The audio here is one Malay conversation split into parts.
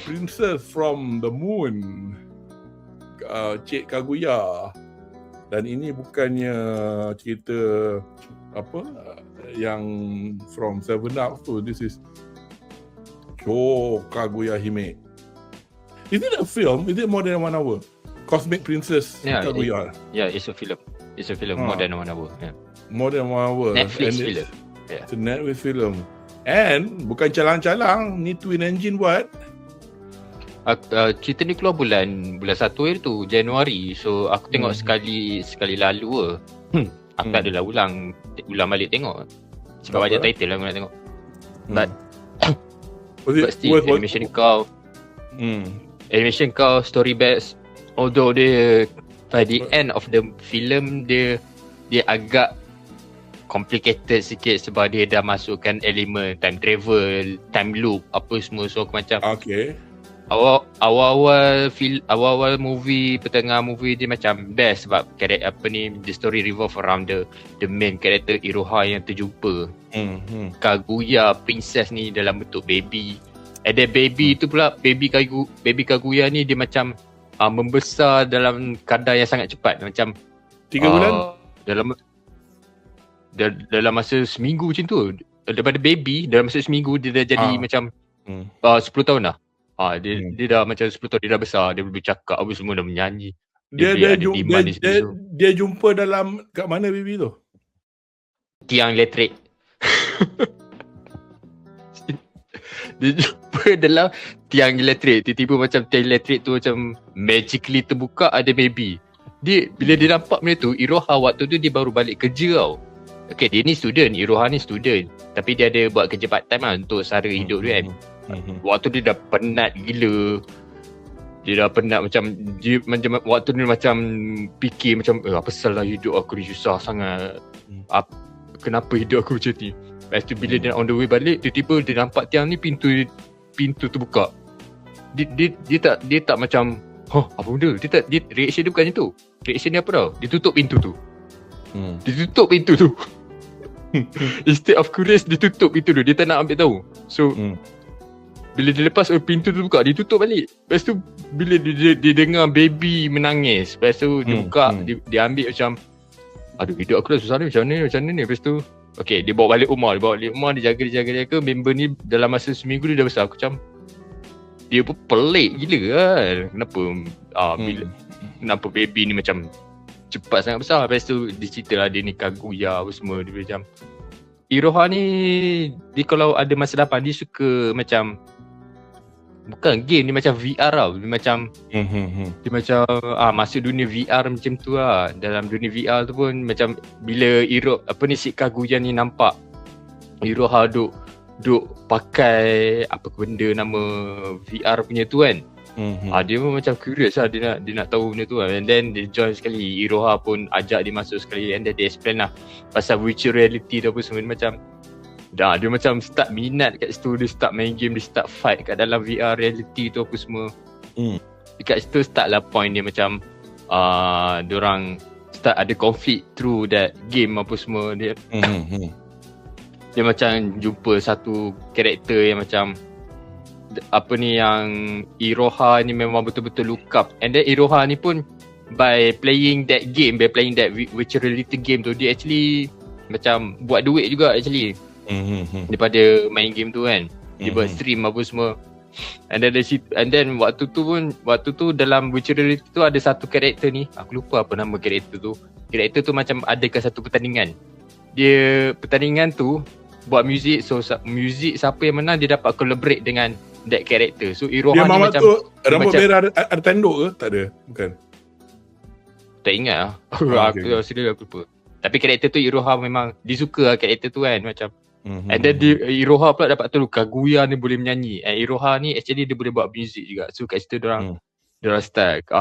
Princess from the Moon, Cik Kaguya. Dan ini bukannya cerita apa yang from Seven Up tu. This is Sho Kaguya Hime. Is it a film? Is it more than 1 hour? Cosmic Princess Kaguya. It's a film. It's a film more than 1 hour. Yeah. More than 1 hour. Netflix film. It's a Netflix film. And bukan calang-calang, ni Twin Engine buat. Cerita ni keluar bulan 1 hari tu, Januari. So aku tengok sekali lalu aku tak adalah ulang balik tengok. Sebab banyak title lah aku nak tengok. But still animation kau story best. Although dia by the end of the film dia agak complicated sikit sebab dia dah masukkan elemen time travel, time loop apa semua. So aku macam awal movie, pertengah movie dia macam best sebab the story revolve around the main character Iroha yang terjumpa Kaguya princess ni dalam bentuk baby. And then baby tu pula baby Kaguya ni dia macam membesar dalam kadar yang sangat cepat, macam 3 bulan dalam masa seminggu macam tu. Daripada baby dalam masa seminggu dia dah jadi macam 10 tahun dah. Dia dah macam 10 tahun, dia dah besar, dia boleh bercakap apa semua, dah menyanyi. Dia jumpa dalam kat mana baby tu? Tiang elektrik. Dia jumpa dalam tiang elektrik. Tiba-tiba macam tiang elektrik tu macam magically terbuka, ada baby. Bila dia nampak benda tu, Iroha waktu tu dia baru balik kerja tau. Okay, dia ni student, Iroha ni student. Tapi dia ada buat kerja part time lah untuk sara hidup dia kan. Waktu dia dah penat gila. Dia dah penat macam waktu dia macam fikir macam apa salah hidup aku ni, susah sangat. Kenapa hidup aku macam ni? Lepas tu bila dia on the way balik, tiba-tiba dia nampak tiang ni pintu terbuka. Dia tak macam apa benda? Dia reaction dia bukan macam tu. Reaction dia apa tau? Dia tutup pintu tu. Instead of curious, dia tutup pintu tu. Dia tak nak ambil tahu. So bila dia lepas pintu tu buka, dia tutup balik. Lepas tu bila dia dengar baby menangis, lepas tu dia buka, dia ambil macam aduh, hidup aku dah susah ni, macam mana ni. Lepas tu okay, dia bawa balik rumah. Dia jaga member ni dalam masa seminggu dia dah besar. Aku macam dia pun pelik gila kan. Kenapa baby ni macam cepat sangat besar. Lepas tu dia cerita lah dia ni Kaguya apa semua. Dia macam Iroha ni, dia kalau ada masa depan dia suka macam bukan game, dia macam VR tau. Dia macam masuk dunia VR macam tu lah. Dalam dunia VR tu pun macam bila si Kaguya ni nampak Iroha duk pakai apa benda nama VR punya tu kan. Dia pun macam curious lah, dia nak tahu benda tu lah. And then dia join sekali, Iroha pun ajak dia masuk sekali. And then dia explain lah pasal virtual reality tu apa semua. Dia macam start minat kat situ. Dia start main game, dia start fight kat dalam VR reality tu apa semua. Dekat situ start lah point dia macam diorang start ada konflik through that game apa semua. Dia dia macam jumpa satu karakter yang macam yang Iroha ni memang betul-betul look up. And then Iroha ni pun by playing that virtual reality game tu, dia actually macam buat duit juga actually. Daripada main game tu kan. Dia buat stream apa semua. And then waktu tu dalam virtual reality tu ada satu karakter ni, aku lupa apa nama karakter tu. Karakter tu macam adakan satu pertandingan. Dia pertandingan tu buat muzik. So muzik siapa yang menang dia dapat collaborate dengan that character. So Iroha ni macam tu, rambut merah ada tanduk ke? Tak ada, bukan? Tak ingat lah. Aku lupa. Tapi karakter tu Iroha memang dia suka lah karakter tu kan macam. And then Iroha pula dapat tahu Kaguya ni boleh menyanyi. And Iroha ni actually dia boleh buat muzik juga. So kat situ diorang start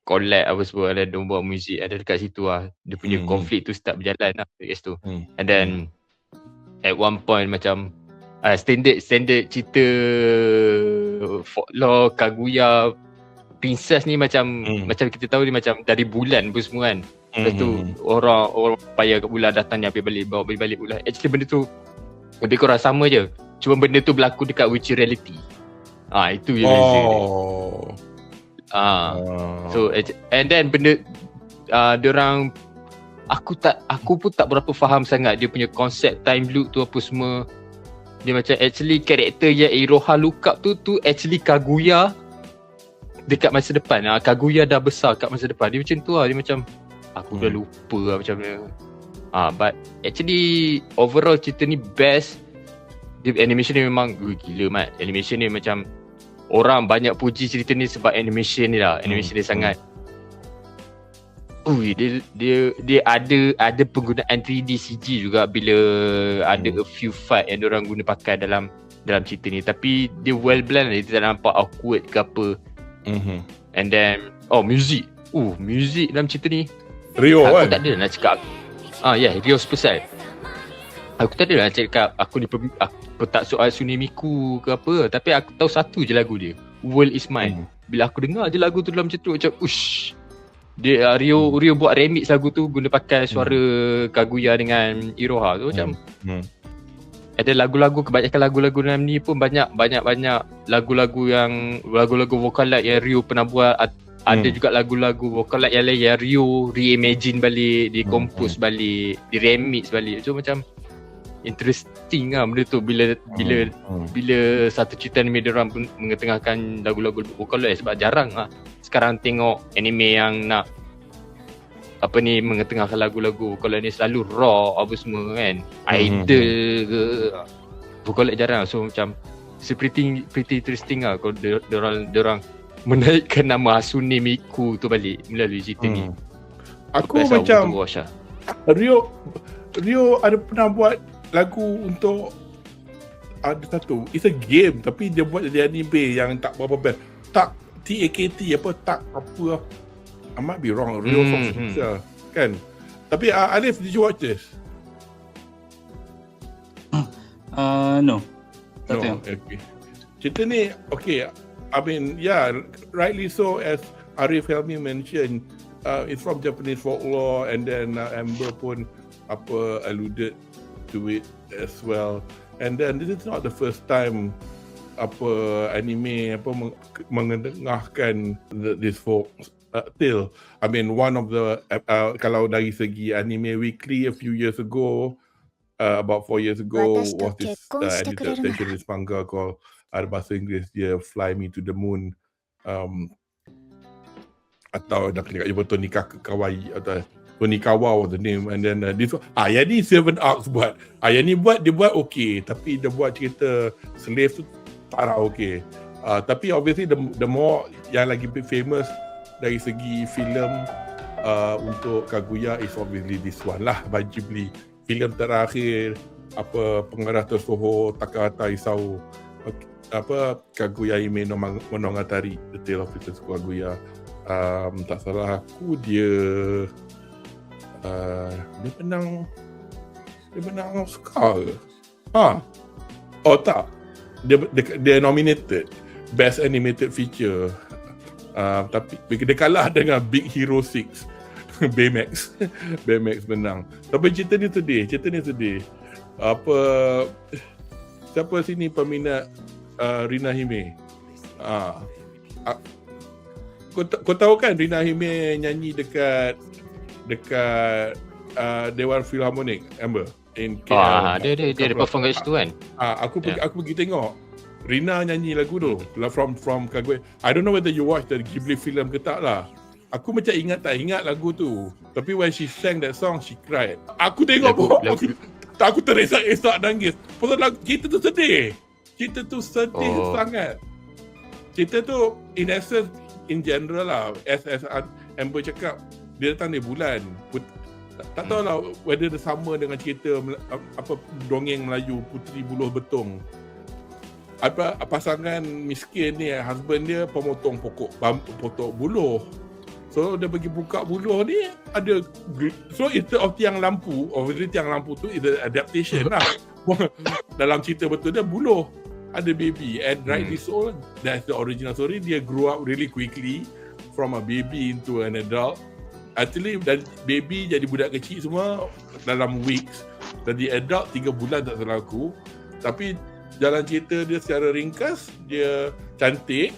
collab apa semua. And then diorang buat muzik. And then dekat situ lah dia punya konflik tu start berjalan lah kat situ. And then at one point macam standard cerita folklore Kaguya princess ni macam kita tahu dia macam dari bulan pun semua kan. Lepas tu orang payah kat bulan datang ni bawa balik bulan. Actually benda tu lebih kurang sama je. Cuma benda tu berlaku dekat virtual reality. Itu je beza dia. Oh. So and then benda diorang aku pun tak berapa faham sangat dia punya konsep time loop tu apa semua. Dia macam actually karakter yang Iroha look up tu actually Kaguya dekat masa depan. Kaguya dah besar kat masa depan. Dia macam tu lah. Dia macam aku dah lupa lah macam mana. But actually overall cerita ni best. Dia animation ni memang gila mat. Animation ni macam orang banyak puji cerita ni sebab animation ni lah. Animation dia sangat dia ada penggunaan 3D CG juga bila ada a few fight yang diorang guna pakai dalam cerita ni. Tapi dia well blend lah. Dia tak nampak awkward ke apa. And then music. Music dalam cerita ni Rio aku kan? tak ada nak cakap. Rio Special. Aku tak ada nak cakap aku tak soal Tsunemiku ke apa. Tapi aku tahu satu je lagu dia, World Is Mine. Bila aku dengar je lagu tu dalam cerita macam dia Rio buat remix lagu tu guna pakai suara Kaguya dengan Iroha tu macam ada lagu-lagu, kebanyakan lagu-lagu dalam ni pun banyak lagu-lagu Vocaloid yang Rio pernah buat. Ada juga lagu-lagu Vocaloid yang lain yang Rio reimagine balik, compose balik, remix balik. So macam interesting lah benda tu bila satu cerita anime diorang mengetengahkan lagu-lagu Vocaloid. Sebab jarang lah sekarang tengok anime yang nak mengetengahkan lagu-lagu Vocaloid ni selalu raw apa semua kan, idol ke Vocaloid jarang. So macam pretty interesting lah kalau diorang menaikkan nama Hatsune Miku tu balik melalui cerita ni. Aku macam Rio ada pernah buat lagu untuk ada satu, it's a game tapi dia buat jadi anime yang tak berapa best. Tak TAKT tak apa. I might be wrong. Rio Fox kan. Tapi Alif, did you watch this? No. Okay. Cerita ni okay. I mean, rightly so, as Arif Helmi mentioned, it's from Japanese folklore, and then Amber pun alluded to it as well. And then this is not the first time anime mengetengahkan this folk tale. I mean, one of the kalau dari segi Anime Weekly a few years ago, about 4 years ago, was this edited this manga called ada bahasa Inggeris dia Fly Me to the Moon, atau dah kena kat Tonika Kawaii atau Tonikawa was the name. And then this yang ni 7 arcs buat. Yang ni dia buat okay, tapi dia buat cerita slave tu tak okay. Tapi obviously the more yang lagi famous dari segi filem untuk Kaguya is obviously this one lah, Ghibli. Filem terakhir pengarah tersohor Takahata Isao, Kaguya Hime no Monogatari, The Tale of Princess Kaguya. Tak salah aku dia menang Oscar ke? Tak. Dia nominated Best Animated Feature. Tapi dia kalah dengan Big Hero 6. Baymax menang. Tapi cerita ni sedih. Siapa sini peminat Rina Hime? Kau tahu kan Rina Hime nyanyi dekat Dewan Philharmonic, Amber, in KL. Dia ada perform kat situ kan? Aku pergi tengok Rina nyanyi lagu tu from Kaguya. I don't know whether you watch the Ghibli film ke tak lah. Aku macam tak ingat lagu tu. Tapi when she sang that song, she cried. Aku tengok aku teresak-esak nangis. Pasal cerita tu sedih. Cerita tu sedih sangat. Cerita tu in essence, in general lah, as Amber cakap, dia datang dari bulan. Tak tahu lah whether dia sama dengan cerita dongeng Melayu Puteri Buluh Betung. Pasangan miskin ni, husband dia pemotong pokok, potong buluh. So dia pergi buka buluh ni, ada, so instead of tiang lampu, obviously tiang lampu tu is an adaptation lah. Dalam cerita betul dia buluh, ada baby, and rightly so, that's the original story. Dia grew up really quickly from a baby into an adult. Actually dari baby jadi budak kecil semua dalam weeks, jadi adult 3 bulan tak salah aku. Tapi jalan cerita dia secara ringkas, dia cantik,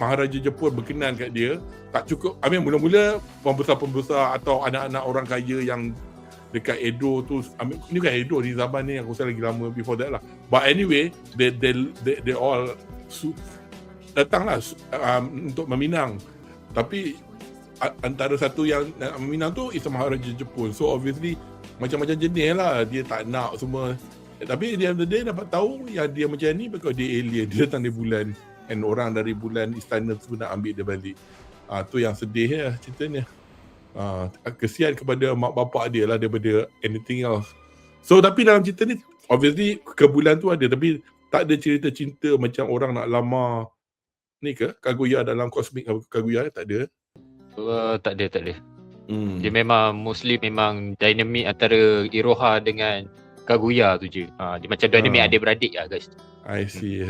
Maharaja Jepun berkenan kat dia. Tak cukup, mula-mula pembesar-pembesar atau anak-anak orang kaya yang dekat Edo tu, ni kan Edo ni zaman ni, aku rasa lagi lama before that lah. But anyway, they all datanglah untuk meminang. Tapi antara satu yang nak meminang tu is Maharaja Jepun. So obviously macam-macam jenis lah, dia tak nak semua. Tapi di end of the day dapat tahu yang dia macam ni because dia alien, dia datang dari bulan, and orang dari bulan istana tu nak ambil dia balik. Tu yang sedih lah ceritanya. Kesian kepada mak bapak dia lah daripada anything else. So tapi dalam cerita ni obviously kebulan tu ada, tapi tak ada cerita cinta macam orang nak lamar ni ke Kaguya dalam Cosmic Kaguya, tak ada. Tak ada. Dia memang mostly memang dinamik antara Iroha dengan Kaguya tu je. Dia macam dinamik adik-beradik lah guys. I see.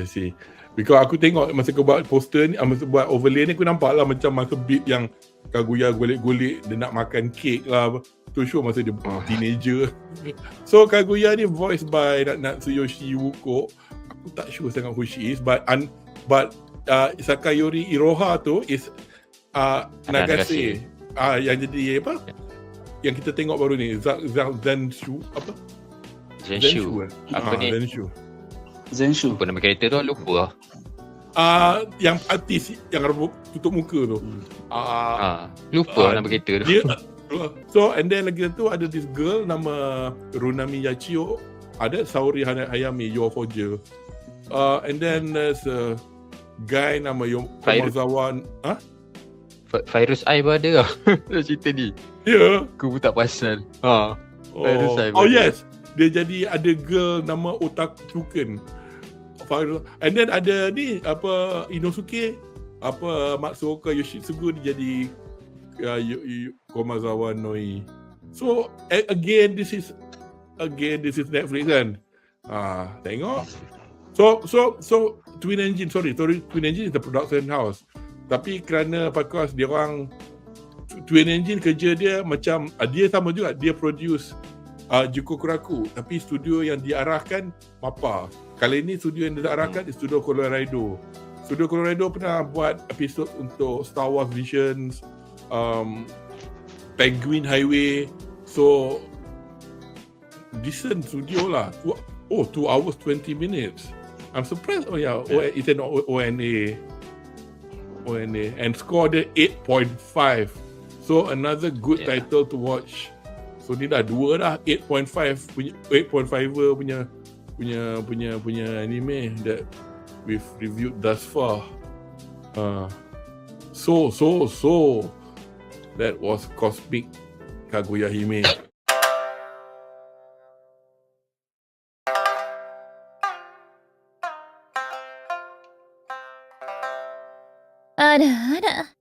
Because aku tengok masa kau buat poster ni, masa buat overlay ni, aku nampak lah macam masa beat yang Kaguya golek-golek dia nak makan kek lah. Tu show masa dia teenager. So Kaguya ni voiced by Natsuyoshi Yuko. Aku tak sure sangat who she is, but Sakayori Iroha tu is Nagase. Yang jadi apa? Yang kita tengok baru ni, Zenshu apa? Zenshu. Apa ni? Zenshu. Apa nama karakter tu? Lupa lah. Yang artis yang tutup muka tu. Lupa nama karakter tu. Dia, so and then lagi tu ada this girl nama Runami Yachio, ada Saori Hayami, Your Forger. And then there's a guy nama Komazawa. Virus Eye pun ada lah. Cerita ni. Ya. Aku pun tak pasal. Virus Eye Oh pun ada. yes. Dia jadi ada girl nama Otakuken. And then ada ni apa Inosuke, Matsuoka Yoshitsugu, dia jadi Komazawa Noi. So again this is Netflix kan. Tengok. So Twin Engine is the production house. Tapi kerana because dia orang Twin Engine kerja dia macam dia sama juga, dia produce Jukokuraku, tapi studio yang diarahkan MAPPA. Kali ini studio yang diarahkan is Studio Colorado. Studio Colorado pernah buat episod untuk Star Wars Visions, Penguin Highway. So decent studio lah. 2 hours 20 minutes. I'm surprised. It's an ONA and score dia 8.5. So another good title to watch. So ni dah 2 dah 8.5 punya anime that we've reviewed thus far. So that was Cosmic Kaguya Hime.あらあら、